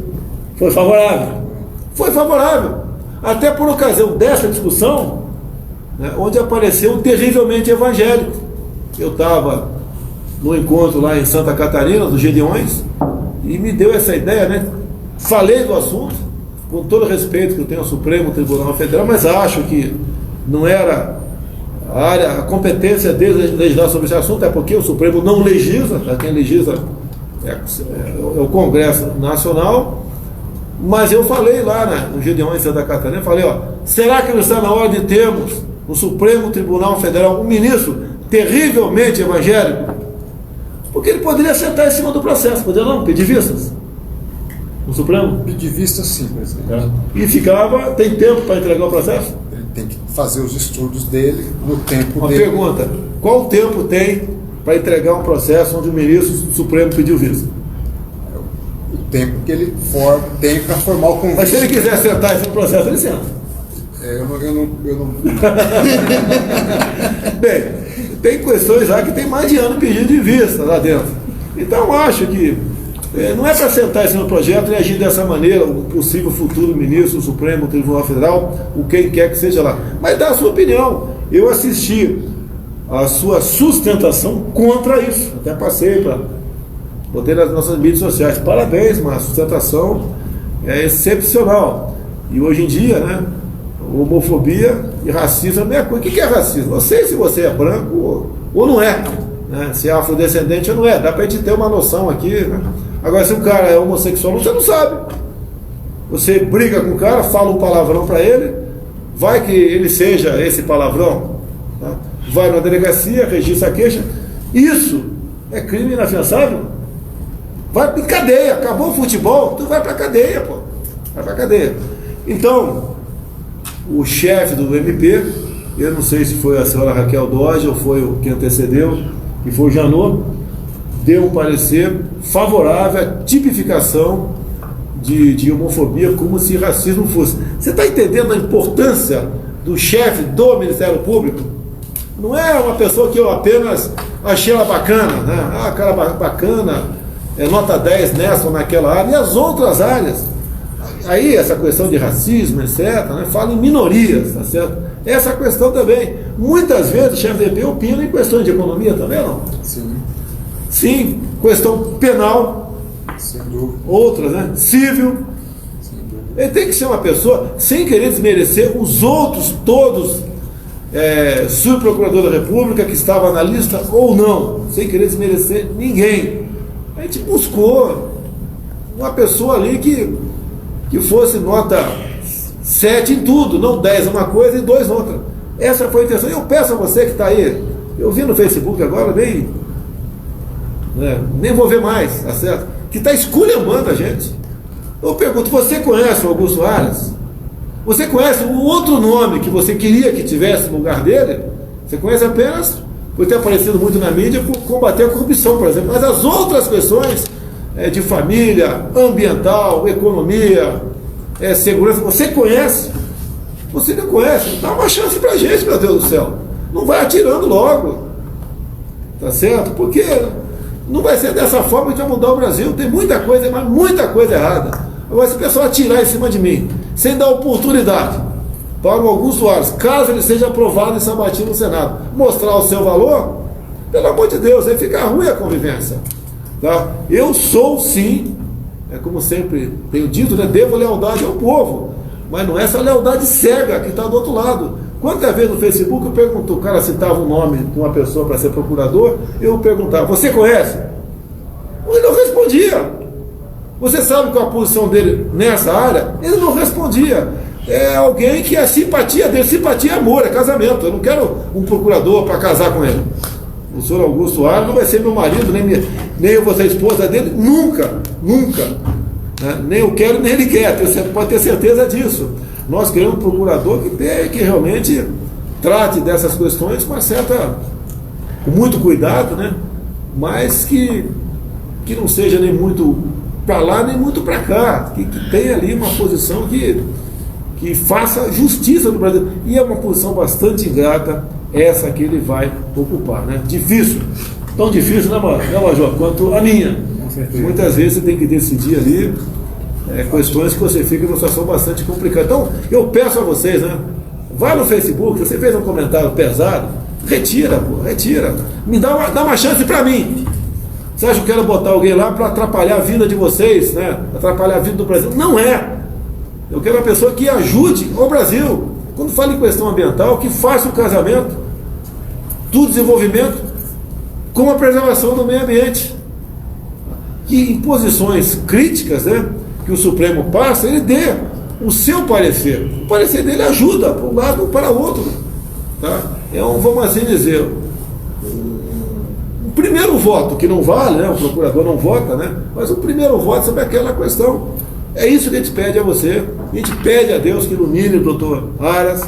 Foi favorável? Foi favorável. Até por ocasião dessa discussão, né, onde apareceu um terrivelmente evangélico. Eu estava no encontro lá em Santa Catarina, dos Gedeões, e me deu essa ideia, né? Falei do assunto, com todo o respeito que eu tenho ao Supremo Tribunal Federal, mas acho que não era a competência deles de legislar sobre esse assunto, é porque o Supremo não legisla, quem legisla é o Congresso Nacional. Mas eu falei lá no Gideon em Santa Catarina, falei, será que não está na hora de termos no Supremo Tribunal Federal um ministro terrivelmente evangélico? Porque ele poderia sentar em cima do processo, poderia não pedir vistas no Supremo? Pedir vista, sim, presidente. E ficava, tem tempo para entregar o processo? Ele tem que fazer os estudos dele no tempo Uma dele. pergunta, qual tempo tem para entregar um processo onde o ministro do Supremo pediu vista? O tempo que ele tem para formar o convite. Mas se ele quiser sentar em cima do processo, ele senta. Eu não... Bem, tem questões lá que tem mais de ano pedido de vista lá dentro. Então acho que não é para sentar em cima do projeto e agir dessa maneira o possível futuro ministro do Supremo Tribunal Federal, o quem quer que seja lá. Mas dá a sua opinião. Eu assisti a sua sustentação contra isso. Até passei para botei nas nossas mídias sociais. Parabéns, mas a sustentação é excepcional. E hoje em dia, né, homofobia e racismo é a mesma coisa. O que é racismo? Não sei se você é branco ou não é, né? Se é afrodescendente ou não é. Dá pra gente ter uma noção aqui, né? Agora, se o cara é homossexual, você não sabe. Você briga com o cara, fala um palavrão pra ele, vai que ele seja esse palavrão, tá? Vai na delegacia, registra a queixa. Isso é crime inafiançável. Vai pra cadeia. Acabou o futebol, tu vai pra cadeia, pô. Vai pra cadeia. Então, o chefe do MP, eu não sei se foi a senhora Raquel Dodge ou foi o que antecedeu, que foi o Janot, deu um parecer favorável à tipificação de homofobia como se racismo fosse. Você está entendendo a importância do chefe do Ministério Público? Não é uma pessoa que eu apenas achei ela bacana, né? Ah, cara bacana, nota 10 nessa ou naquela área, e as outras áreas. Aí essa questão de racismo, etc., né, fala em minorias, tá certo? Essa questão também. Muitas vezes o chefe do EP opina em questões de economia também, não? Sim. Sim, questão penal. Sem dúvida. Outras, né? Civil. Sem dúvida. Ele tem que ser uma pessoa, sem querer desmerecer os outros todos, subprocurador da República, que estava na lista ou não, sem querer desmerecer ninguém. A gente buscou uma pessoa ali que fosse nota 7 em tudo, não 10 uma coisa e 2 outra. Essa foi a intenção. Eu peço a você que está aí, eu vi no Facebook agora, nem vou ver mais, tá certo? Que está esculhambando a gente. Eu pergunto, você conhece o Augusto Aras? Você conhece o outro nome que você queria que tivesse no lugar dele? Você conhece apenas por ter aparecido muito na mídia por combater a corrupção, por exemplo. Mas as outras questões de família, ambiental, economia, segurança, você conhece? Você não conhece? Dá uma chance pra gente, meu Deus do céu. Não vai atirando logo. Tá certo? Porque não vai ser dessa forma que vai mudar o Brasil. Tem muita coisa, mas muita coisa errada. Agora, se o pessoal atirar em cima de mim, sem dar oportunidade para o Augusto Aras, caso ele seja aprovado e sabatido no Senado, mostrar o seu valor, pelo amor de Deus, aí fica ruim a convivência. Tá? Eu sou, sim, como sempre tenho dito, né, devo lealdade ao povo, mas não é essa lealdade cega que está do outro lado. Quantas vezes no Facebook eu pergunto, o cara citava o nome de uma pessoa para ser procurador, eu perguntava, você conhece? Ele não respondia. Você sabe qual a posição dele nessa área? Ele não respondia. É alguém que a simpatia dele, simpatia é amor, é casamento. Eu não quero um procurador para casar com ele. O senhor Augusto Aras não vai ser meu marido, nem eu vou ser esposa dele, nunca, nunca. Né? Nem eu quero, nem ele quer, você pode ter certeza disso. Nós queremos um procurador que realmente trate dessas questões com muito cuidado, né? Mas que não seja nem muito para lá, nem muito para cá, que tenha ali uma posição que faça justiça no Brasil. E é uma posição bastante ingrata essa que ele vai ocupar, né? Difícil, tão difícil, né, Major, quanto a minha. Muitas vezes você tem que decidir ali questões que você fica numa situação bastante complicada. Então, eu peço a vocês, né? Vai no Facebook, você fez um comentário pesado, retira, pô, retira. Me dá uma chance para mim. Você acha que eu quero botar alguém lá para atrapalhar a vida de vocês, né? Atrapalhar a vida do Brasil? Não é. Eu quero uma pessoa que ajude o Brasil, quando fala em questão ambiental, que faça o casamento do desenvolvimento com a preservação do meio ambiente. Que em posições críticas, né, que o Supremo passa, ele dê o seu parecer. O parecer dele ajuda para um lado ou para o outro. Tá? É vamos assim dizer, um primeiro voto, que não vale, né, o procurador não vota, né, mas o primeiro voto sobre aquela questão. É isso que a gente pede a você. A gente pede a Deus que ilumine o doutor Aras,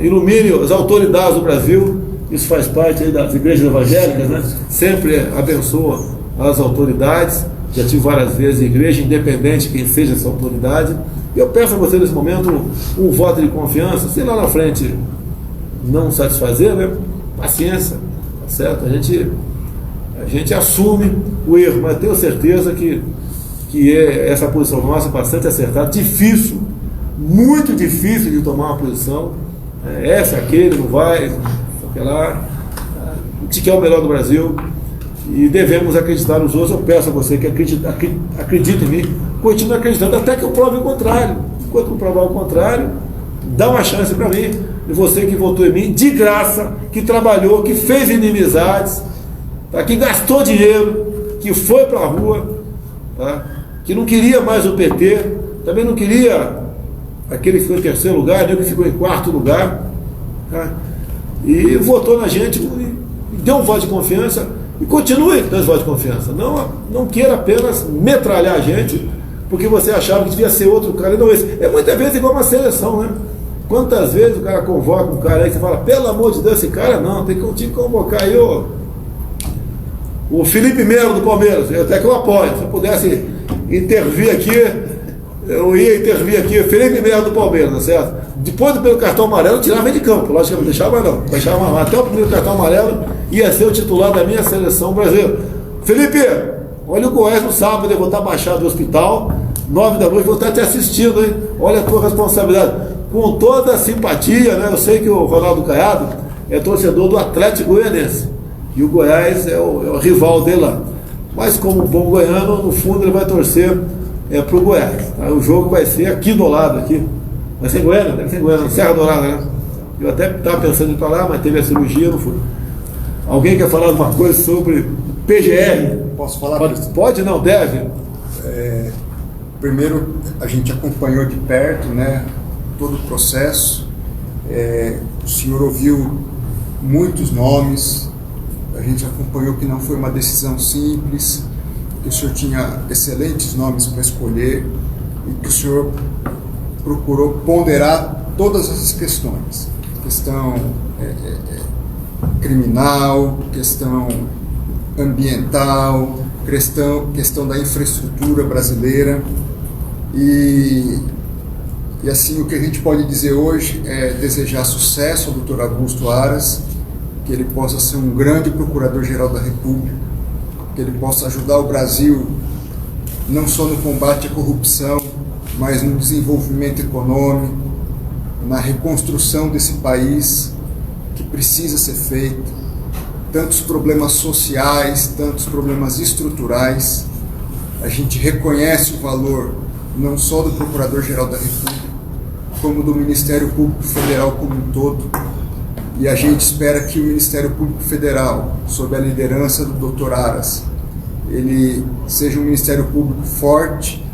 ilumine as autoridades do Brasil. Isso faz parte aí das igrejas evangélicas, né? Sempre abençoa as autoridades. Já tive várias vezes igreja, independente quem seja essa autoridade. E eu peço a você nesse momento um voto de confiança. Se lá na frente não satisfazer, né? Paciência, tá certo? A gente assume o erro, mas tenho certeza que essa posição nossa é bastante acertada. Difícil, muito difícil de tomar uma posição. Essa, aquele, não vai, lá. A gente quer o melhor do Brasil e devemos acreditar nos outros. Eu peço a você que acredite em mim, continue acreditando até que eu prove o contrário. Enquanto não provar o contrário, dá uma chance para mim. E você que votou em mim, de graça, que trabalhou, que fez inimizades, tá? Que gastou dinheiro, que foi para a rua, tá? Que não queria mais o PT, também não queria aquele que ficou em terceiro lugar, nem o que ficou em quarto lugar, tá? E votou na gente, deu um voto de confiança e continue dando voto de confiança. Não queira apenas metralhar a gente porque você achava que devia ser outro cara e não esse. É muitas vezes igual uma seleção, né? Quantas vezes o cara convoca um cara aí que você fala, pelo amor de Deus, esse cara não, tem que convocar aí o Felipe Melo do Palmeiras, até que eu apoio. Se eu pudesse intervir aqui, eu ia intervir aqui, Felipe Melo do Palmeiras, tá certo? Depois do primeiro cartão amarelo, tirava ele de campo, logicamente, deixava mais, até o primeiro cartão amarelo ia ser o titular da minha seleção brasileira. Felipe, olha o Goiás no sábado, eu vou estar baixado do hospital, 9 da noite, vou estar te assistindo, hein? Olha a tua responsabilidade. Com toda a simpatia, né? Eu sei que o Ronaldo Caiado é torcedor do Atlético Goianense, e o Goiás é o rival dele lá. Mas como bom goiano, no fundo ele vai torcer para o Goiás. Tá? O jogo vai ser aqui do lado, aqui. Vai ser em Goiânia? Deve ser em Goiânia, Serra Dourada, né? Eu até estava pensando em ir para lá, mas teve a cirurgia, não fui. Alguém quer falar alguma coisa sobre PGR? Posso falar? Pode, não, deve. Primeiro, a gente acompanhou de perto, né, todo o processo. O senhor ouviu muitos nomes, a gente acompanhou que não foi uma decisão simples, que o senhor tinha excelentes nomes para escolher e que o senhor procurou ponderar todas essas questões. Questão criminal, questão ambiental, questão da infraestrutura brasileira. E assim, o que a gente pode dizer hoje é desejar sucesso ao Dr. Augusto Aras, que ele possa ser um grande procurador-geral da República, que ele possa ajudar o Brasil não só no combate à corrupção, mas no desenvolvimento econômico, na reconstrução desse país que precisa ser feito, tantos problemas sociais, tantos problemas estruturais. A gente reconhece o valor não só do Procurador-Geral da República, como do Ministério Público Federal como um todo, e a gente espera que o Ministério Público Federal, sob a liderança do Dr. Aras, ele seja um Ministério Público forte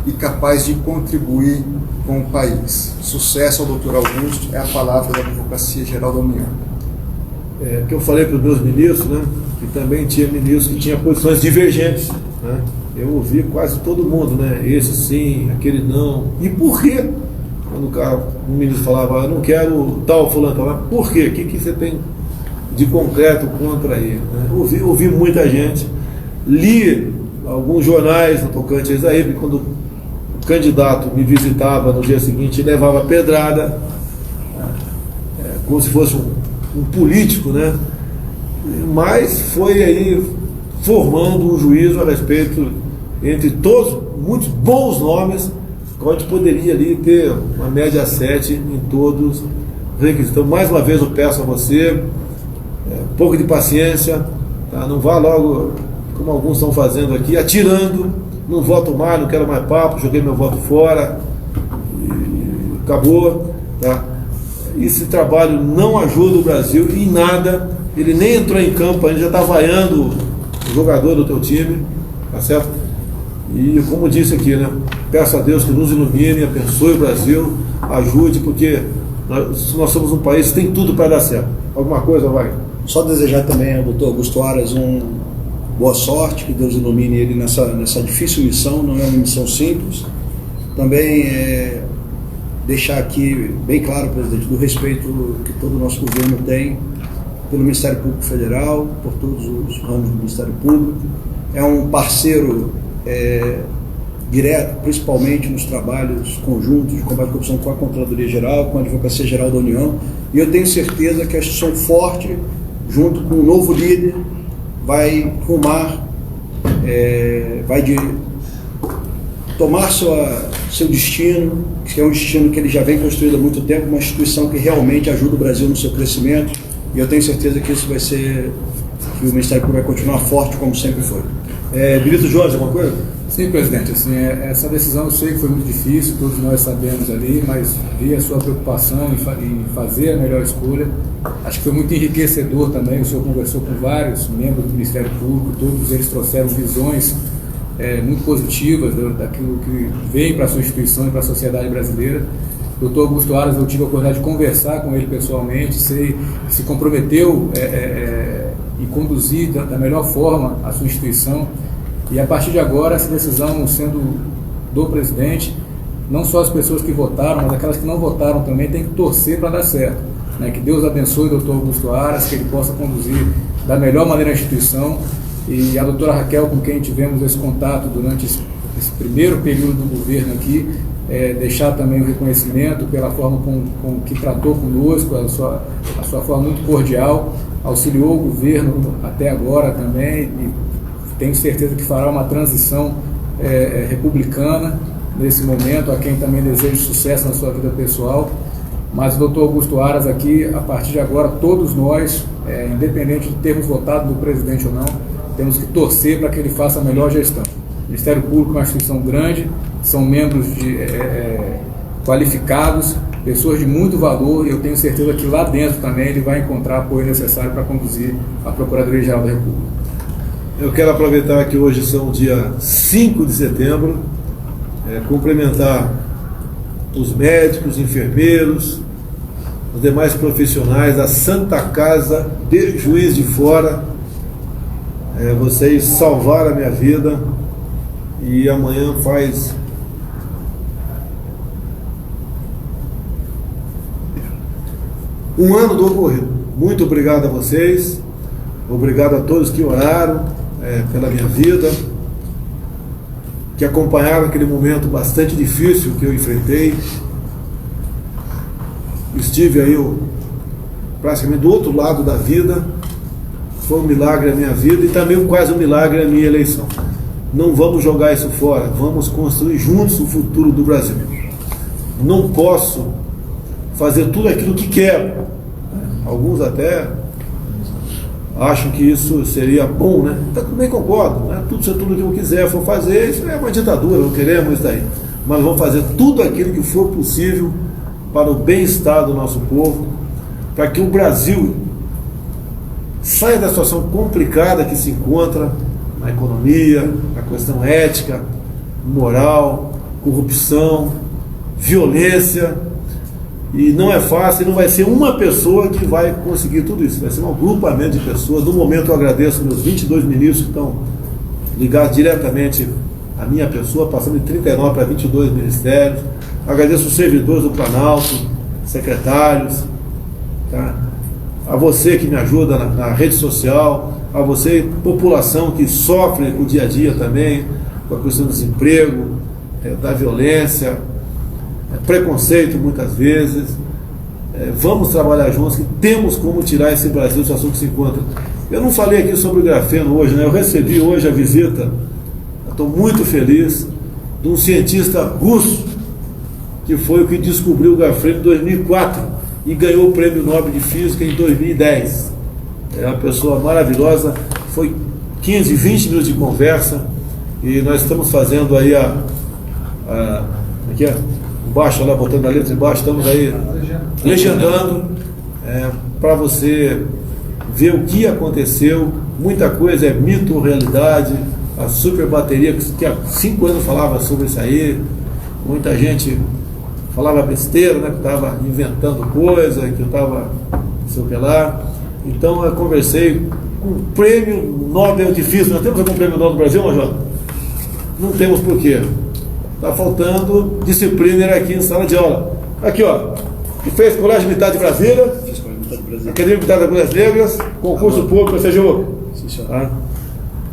e capaz de contribuir com o país. Sucesso ao Dr. Augusto é a palavra da Advocacia Geral da União. Que eu falei para os meus ministros, né, que também tinha ministros que tinham posições divergentes, né? Eu ouvi quase todo mundo, né? Esse sim, aquele não. E por quê? Quando um ministro falava, eu não quero tal fulano, falava, por quê? O que você tem de concreto contra ele? Né? Ouvi muita gente, li alguns jornais no tocante a isso aí, porque quando o candidato me visitava no dia seguinte, levava pedrada, como se fosse um político, né? Mas foi aí formando um juízo a respeito, entre todos, muitos bons nomes, que a gente poderia ali ter uma média 7 em todos os requisitos. Então, mais uma vez eu peço a você, um pouco de paciência, tá? Não vá logo, como alguns estão fazendo aqui, atirando, não voto mais, não quero mais papo, joguei meu voto fora, e acabou, tá? esse trabalho não ajuda o Brasil em nada. Ele nem entrou em campo, ainda já está vaiando o jogador do teu time, tá certo? E como disse aqui, né? Peço a Deus que nos ilumine, abençoe o Brasil, ajude, porque nós somos um país que tem tudo para dar certo. Alguma coisa, vai? Só desejar também ao doutor Augusto Aras boa sorte, que Deus ilumine ele nessa difícil missão, não é uma missão simples. Também deixar aqui bem claro, presidente, do respeito que todo o nosso governo tem pelo Ministério Público Federal, por todos os ramos do Ministério Público. É um parceiro direto, principalmente nos trabalhos conjuntos de combate à corrupção com a Controladoria Geral, com a Advocacia Geral da União, e eu tenho certeza que a instituição forte, junto com o novo líder, vai rumar, tomar seu destino, que é um destino que ele já vem construído há muito tempo, uma instituição que realmente ajuda o Brasil no seu crescimento, e eu tenho certeza que isso vai ser, que o Ministério Público vai continuar forte como sempre foi. Benito Jorge, alguma coisa? Sim, presidente, assim, essa decisão eu sei que foi muito difícil, todos nós sabemos ali, mas vi a sua preocupação em fazer a melhor escolha. Acho que foi muito enriquecedor também. O senhor conversou com vários membros do Ministério Público, todos eles trouxeram visões muito positivas daquilo que vem para a sua instituição e para a sociedade brasileira. O doutor Augusto Aras, eu tive a oportunidade de conversar com ele pessoalmente, se comprometeu em conduzir da melhor forma a sua instituição. E a partir de agora, essa decisão sendo do presidente, não só as pessoas que votaram, mas aquelas que não votaram também, tem que torcer para dar certo. Né? Que Deus abençoe o doutor Augusto Aras, que ele possa conduzir da melhor maneira a instituição. E a doutora Raquel, com quem tivemos esse contato durante esse primeiro período do governo aqui, deixar também o reconhecimento pela forma com que tratou conosco, a sua forma muito cordial, auxiliou o governo até agora também, e tenho certeza que fará uma transição republicana nesse momento, a quem também desejo sucesso na sua vida pessoal. Mas o doutor Augusto Aras aqui, a partir de agora, todos nós, independente de termos votado do presidente ou não, temos que torcer para que ele faça a melhor gestão. O Ministério Público é uma instituição grande, são membros qualificados, pessoas de muito valor, e eu tenho certeza que lá dentro também ele vai encontrar apoio necessário para conduzir a Procuradoria-Geral da República. Eu quero aproveitar que hoje são dia 5 de setembro, cumprimentar os médicos, enfermeiros, os demais profissionais da Santa Casa de Juiz de Fora. Vocês salvaram a minha vida, e amanhã faz um ano do ocorrido. Muito obrigado a vocês, obrigado a todos que oraram pela minha vida, que acompanharam aquele momento bastante difícil que eu enfrentei. Estive aí praticamente do outro lado da vida. Foi um milagre a minha vida e também quase um milagre a minha eleição. Não vamos jogar isso fora, vamos construir juntos o futuro do Brasil. Não posso fazer tudo aquilo que quero. Alguns até acham que isso seria bom, né? Também concordo, né? Tudo que eu quiser for fazer, isso é uma ditadura, não queremos isso daí. Mas vamos fazer tudo aquilo que for possível para o bem-estar do nosso povo, para que o Brasil saia da situação complicada que se encontra na economia, na questão ética, moral, corrupção, violência. E não é fácil, não vai ser uma pessoa que vai conseguir tudo isso, vai ser um agrupamento de pessoas. No momento eu agradeço meus 22 ministros que estão ligados diretamente à minha pessoa, passando de 39 para 22 ministérios. Agradeço os servidores do Planalto, secretários, tá? A você que me ajuda na rede social, a você, população que sofre o dia a dia também, com a questão do desemprego, da violência, preconceito muitas vezes. Vamos trabalhar juntos, que temos como tirar esse Brasil da situação que se encontra. Eu não falei aqui sobre o grafeno hoje, né? Eu recebi hoje a visita, estou muito feliz, de um cientista russo, que foi o que descobriu o grafeno em 2004 e ganhou o Prêmio Nobel de Física em 2010. É uma pessoa maravilhosa, foi 15, 20 minutos de conversa, e nós estamos fazendo aí embaixo, lá botando a letra embaixo, estamos aí legendando para você ver o que aconteceu. Muita coisa é mito ou realidade. A super bateria, que há 5 anos falava sobre isso aí, muita gente falava besteira, né, que estava inventando coisa, que eu estava não sei o que lá. Então eu conversei com o prêmio Nobel de Física. Nós temos algum prêmio Nobel no Brasil, Major? Não temos por quê? Está faltando disciplina aqui em sala de aula. Aqui, ó, que fez Colégio Militar de Brasília, Academia Militar das Agulhas Negras, concurso público, você jogou? Tá?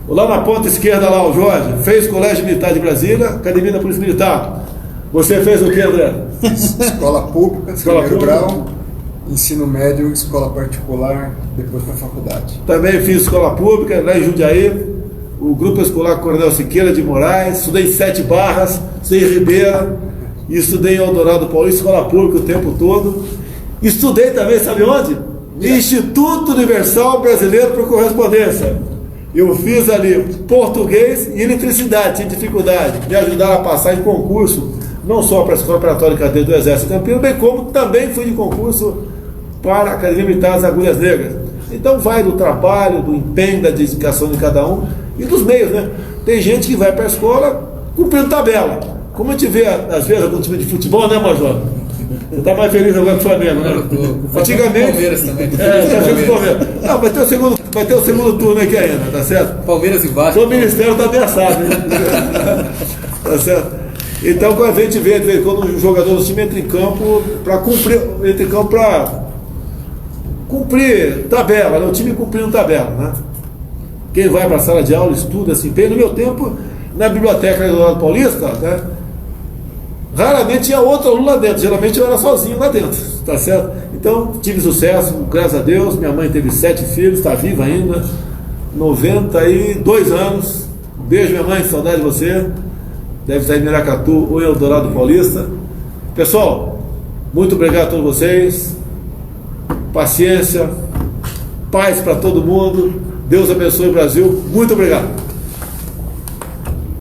Lá na ponta esquerda, lá o Jorge, fez Colégio Militar de Brasília, Academia da Polícia Militar. Você fez o que, André? Escola pública, Escola primeiro pública. grau, ensino médio, escola particular, depois para faculdade. Também fiz escola pública, lá em Jundiaí, o Grupo Escolar Coronel Siqueira de Moraes, estudei em 7 Barras, estudei em Ribeira, e estudei em Eldorado Paulista, escola pública o tempo todo. Estudei também, sabe onde? Instituto Universal Brasileiro por Correspondência. Eu fiz ali português e eletricidade, tinha dificuldade. Me ajudaram a passar em concurso, não só para a Escola Operatória de Cadeia do Exército Campino, bem como também fui de concurso para a Academia Militar das Agulhas Negras. Então vai do trabalho, do empenho, da dedicação de cada um e dos meios, né? Tem gente que vai para a escola cumprindo tabela. Como a gente vê, às vezes, algum time de futebol, né, Major? Você está mais feliz agora com o Flamengo, né? Antigamente. Palmeiras também. Palmeiras. Não, vai ter o segundo turno aqui ainda, tá certo? Palmeiras e Vasco. O Ministério está ameaçado, hein? Tá certo? Então, quando a gente vê, de vez em quando, um jogador do time entra em campo para cumprir tabela, né? O time cumprindo tabela, né? Quem vai para a sala de aula, estuda, se empenha. No meu tempo, na biblioteca do Eldorado Paulista, né? Raramente tinha outro aluno lá dentro, geralmente eu era sozinho lá dentro, tá certo? Então tive sucesso, graças a Deus. Minha mãe teve 7 filhos, está viva ainda, 92 anos. Beijo, minha mãe, saudade de você. Deve estar em Miracatu ou em Eldorado Paulista. Pessoal, muito obrigado a todos vocês. Paciência, paz para todo mundo. Deus abençoe o Brasil. Muito obrigado.